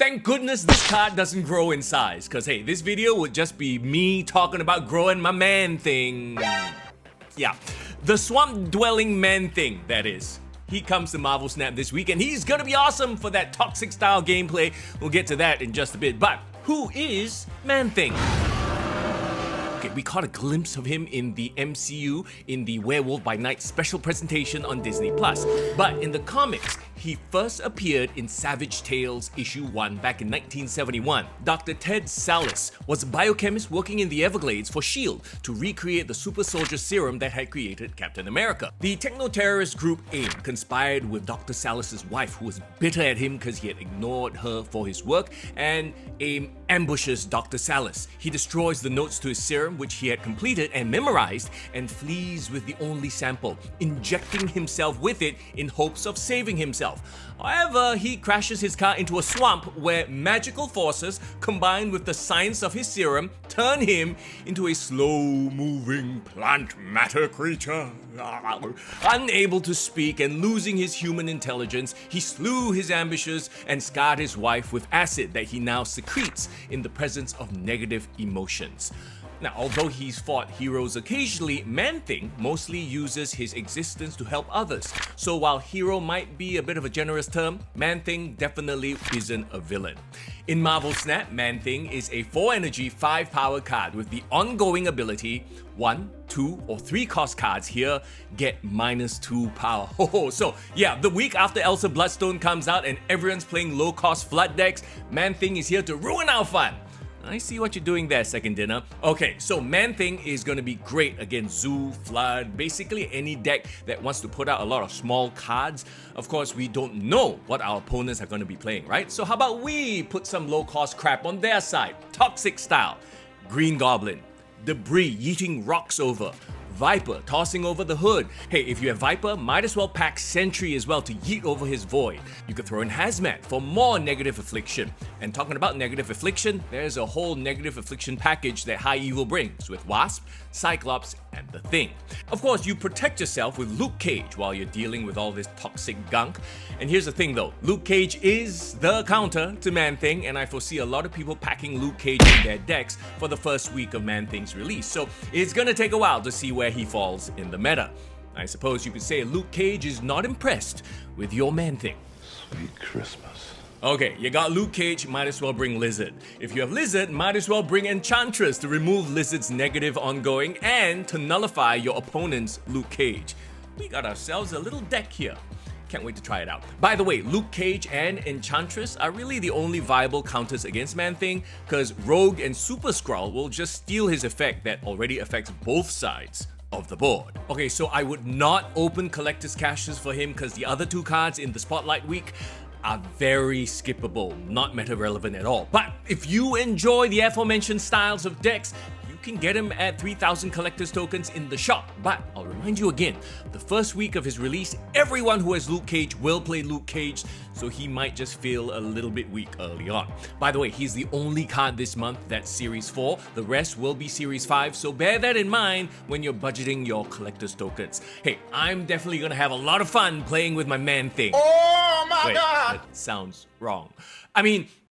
Thank goodness this card doesn't grow in size, cause hey, this video would just be me talking about growing my Man-Thing. Yeah, the swamp-dwelling Man-Thing, that is. He comes to Marvel Snap this week and he's gonna be awesome for that toxic style gameplay. We'll get to that in just a bit, but who is Man-Thing? Okay, we caught a glimpse of him in the MCU in the Werewolf by Night special presentation on Disney+. But in the comics, he first appeared in Savage Tales issue 1 back in 1971. Dr. Ted Sallis was a biochemist working in the Everglades for S.H.I.E.L.D. to recreate the super soldier serum that had created Captain America. The techno-terrorist group AIM conspired with Dr. Sallis' wife, who was bitter at him because he had ignored her for his work, and AIM ambushes Dr. Sallis. He destroys the notes to his serum, which he had completed and memorized, and flees with the only sample, injecting himself with it in hopes of saving himself. However, he crashes his car into a swamp where magical forces combined with the science of his serum turn him into a slow-moving plant matter creature. Unable to speak and losing his human intelligence, he slew his ambushers and scarred his wife with acid that he now secretes in the presence of negative emotions. Now, although he's fought heroes occasionally, Man-Thing mostly uses his existence to help others. So while hero might be a bit of a generous term, Man-Thing definitely isn't a villain. In Marvel Snap, Man-Thing is a 4-energy, 5-power card with the ongoing ability 1, 2, or 3 cost cards here get -2 power. So yeah, the week after Elsa Bloodstone comes out and everyone's playing low-cost flood decks, Man-Thing is here to ruin our fun. I see what you're doing there, Second Dinner. Okay, so Man-Thing is gonna be great against Zoo, Flood, basically any deck that wants to put out a lot of small cards. Of course, we don't know what our opponents are gonna be playing, right? So how about we put some low-cost crap on their side? Toxic style, Green Goblin, Debris yeeting rocks over, Viper tossing over the hood. Hey, if you have Viper, might as well pack Sentry as well to yeet over his void. You could throw in Hazmat for more negative affliction. And talking about negative affliction, there's a whole negative affliction package that High Evil brings with Wasp, Cyclops, and the Thing. Of course, you protect yourself with Luke Cage while you're dealing with all this toxic gunk. And here's the thing though, Luke Cage is the counter to Man-Thing, and I foresee a lot of people packing Luke Cage in their decks for the first week of Man-Thing's release. So it's gonna take a while to see where he falls in the meta. I suppose you could say Luke Cage is not impressed with your Man-Thing. Sweet Christmas. Okay, you got Luke Cage, might as well bring Lizard. If you have Lizard, might as well bring Enchantress to remove Lizard's negative ongoing and to nullify your opponent's Luke Cage. We got ourselves a little deck here. Can't wait to try it out. By the way, Luke Cage and Enchantress are really the only viable counters against Man-Thing, because Rogue and Super Skrull will just steal his effect that already affects both sides of the board. Okay, so I would not open Collector's Caches for him because the other 2 cards in the Spotlight week are very skippable, not meta relevant at all. But if you enjoy the aforementioned styles of decks, you can get him at 3,000 collector's tokens in the shop. But I'll remind you again, the first week of his release, everyone who has Luke Cage will play Luke Cage, so he might just feel a little bit weak early on. By the way, he's the only card this month that's Series 4. The rest will be Series 5, so bear that in mind when you're budgeting your collector's tokens. Hey, I'm definitely gonna have a lot of fun playing with my Man-Thing. Oh my Wait, God! that sounds wrong. I mean,